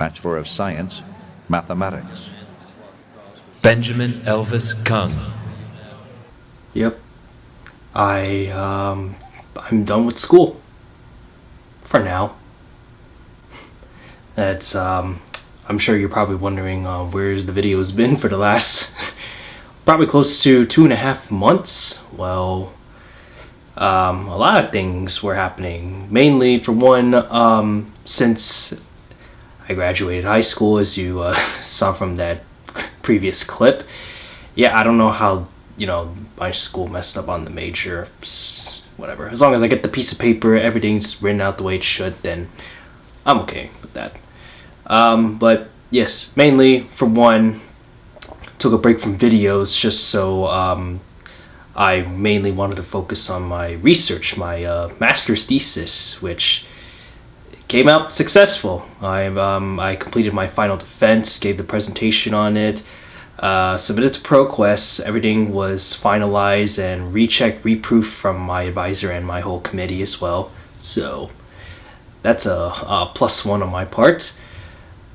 Bachelor of Science, Mathematics. Benjamin Elvis Kung. Yep. I'm done with school. For now. That's, I'm sure you're probably wondering where the video has been for the last probably close to 2.5 months. Well, a lot of things were happening. Mainly, for one, since I graduated high school, as you saw from that previous clip. Yeah, I don't know how, my school messed up on the major. Whatever. As long as I get the piece of paper, everything's written out the way it should, then I'm okay with that. But yes, mainly, for one, took a break from videos just so I mainly wanted to focus on my research, my master's thesis, which came out successful. I completed my final defense, gave the presentation on it, submitted to ProQuest. Everything was finalized and rechecked, reproofed from my advisor and my whole committee as well. So that's a +1 on my part.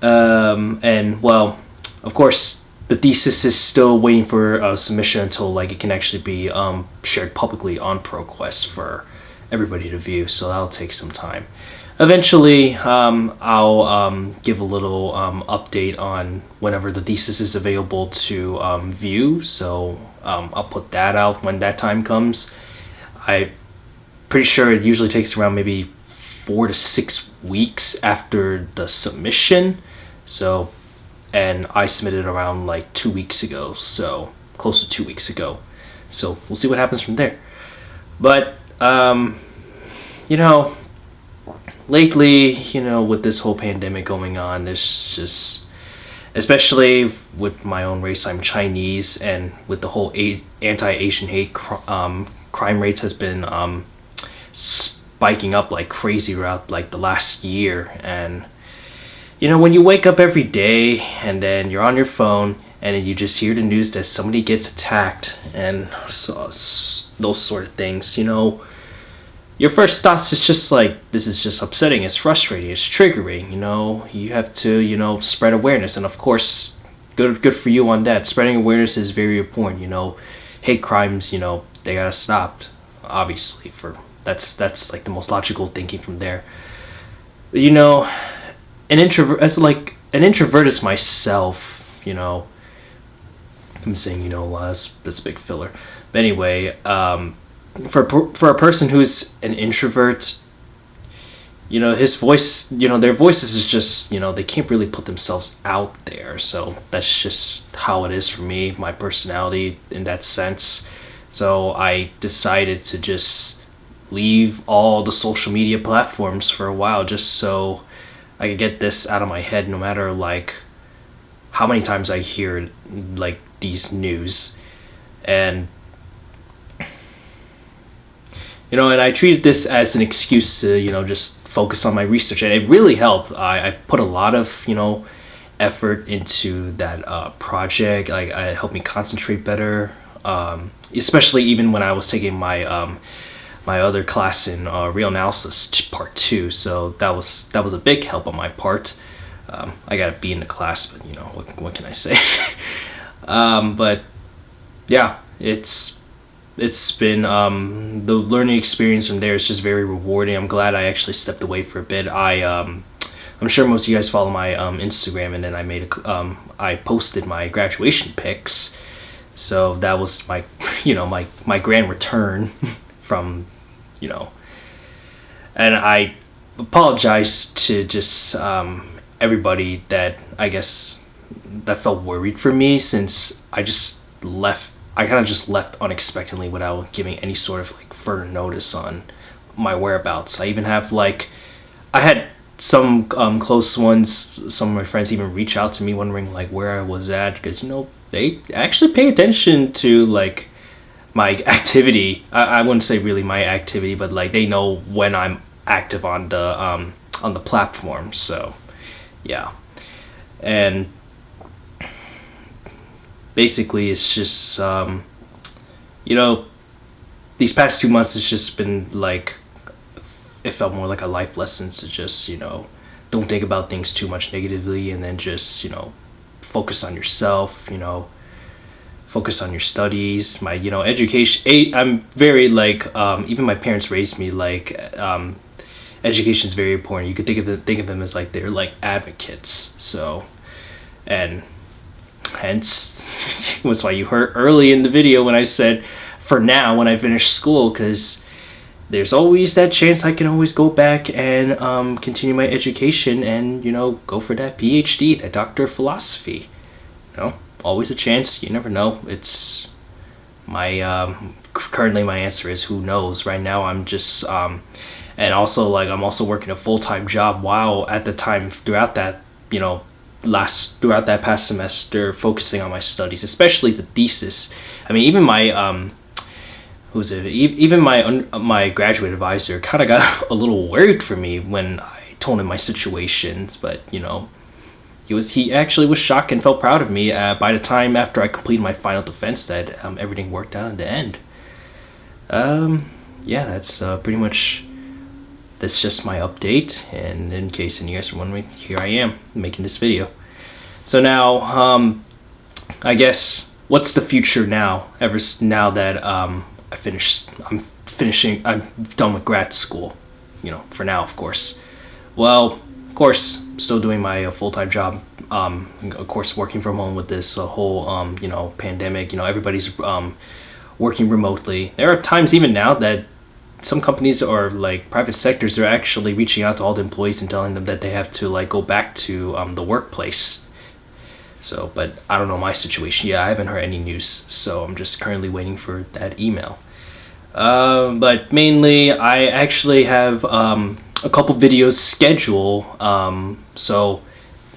And well, of course, the thesis is still waiting for submission until it can actually be shared publicly on ProQuest for everybody to view. So that'll take some time. Eventually, I'll give a little update on whenever the thesis is available to view. So I'll put that out when that time comes. I'm pretty sure it usually takes around maybe 4 to 6 weeks after the submission. So, and I submitted around 2 weeks ago, so close to 2 weeks ago. So we'll see what happens from there. But lately, with this whole pandemic going on, it's just, especially with my own race, I'm Chinese, and with the whole anti-Asian hate crime rates has been spiking up like crazy throughout the last year. And when you wake up every day and then you're on your phone and then you just hear the news that somebody gets attacked and those sort of things, your first thoughts is just this is just upsetting, it's frustrating, it's triggering. You have to spread awareness, and of course good for you on that. Spreading awareness is very important. Hate crimes, they gotta stop, obviously. That's the most logical thinking from there. An introvert as myself, I'm saying a lot, that's a big filler, but anyway, for a person who's an introvert, his voice, their voices is just, they can't really put themselves out there. So that's just how it is for me, my personality in that sense. So I decided to just leave all the social media platforms for a while, just so I could get this out of my head, no matter how many times I hear these news. And and I treated this as an excuse to just focus on my research, and it really helped. I put a lot of effort into that project. It helped me concentrate better, especially even when I was taking my my other class in real analysis part 2. So that was a big help on my part. I got a B in the class, but what can I say? But yeah, it's been the learning experience from there is just very rewarding. I'm glad I actually stepped away for a bit. I'm sure most of you guys follow my Instagram, and then I posted my graduation pics. So that was my my grand return from and I apologize to just everybody that that felt worried for me, since I kind of just left unexpectedly without giving any sort of further notice on my whereabouts. I even have I had some close ones, some of my friends even reach out to me wondering where I was at, because they actually pay attention to my activity. I wouldn't say really my activity, but they know when I'm active on the platform. So yeah, and basically it's just these past 2 months it's just been it felt more like a life lesson to just don't think about things too much negatively, and then just, focus on yourself, focus on your studies. My, education, I'm very like, even my parents raised me like, education is very important. You could think of them as like, they're like advocates. So, and hence was why you heard early in the video when I said, for now, when I finish school, because there's always that chance I can always go back and continue my education and, go for that PhD, that Doctor of Philosophy. Always a chance. You never know. It's my, currently my answer is who knows. Right now I'm just, and also like I'm also working a full-time job while at the time throughout that, throughout that past semester focusing on my studies, especially the thesis. I mean, even my, even my graduate advisor kind of got a little worried for me when I told him my situations, but he actually was shocked and felt proud of me by the time after I completed my final defense that everything worked out in the end. Yeah, that's pretty much, that's just my update, and in case any of you guys are wondering, here I am making this video. So now, I guess, what's the future now, now that I'm done with grad school, for now, of course. Well, of course, still doing my full-time job, of course, working from home with this whole, pandemic, everybody's working remotely. There are times even now that some companies or like private sectors are actually reaching out to all the employees and telling them that they have to like go back to the workplace. So, but I don't know my situation. Yeah, I haven't heard any news, so I'm just currently waiting for that email. But mainly, I actually have a couple videos scheduled. So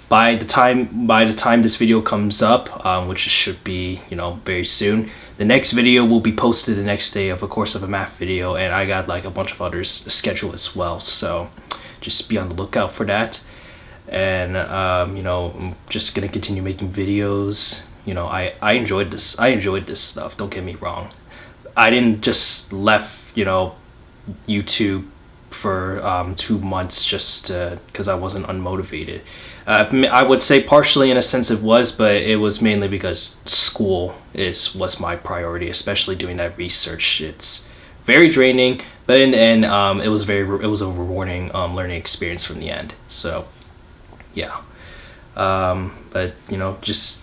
by the time this video comes up, which should be very soon, the next video will be posted the next day of course of a math video, and I got like a bunch of others scheduled as well. So just be on the lookout for that. And I'm just gonna continue making videos. I enjoyed this. I enjoyed this stuff. Don't get me wrong. I didn't just left YouTube for 2 months just because I wasn't unmotivated. I would say partially in a sense it was, but it was mainly because school was my priority, especially doing that research. It's very draining, but in the end, it was a rewarding learning experience from the end. So yeah, but just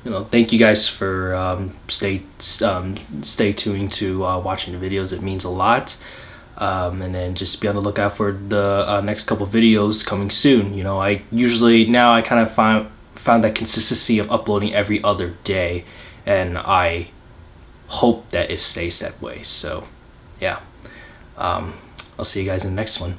thank you guys for stay tuned to watching the videos. It means a lot. And then just be on the lookout for the next couple videos coming soon. I usually now I kind of found that consistency of uploading every other day, and I hope that it stays that way. So yeah, I'll see you guys in the next one.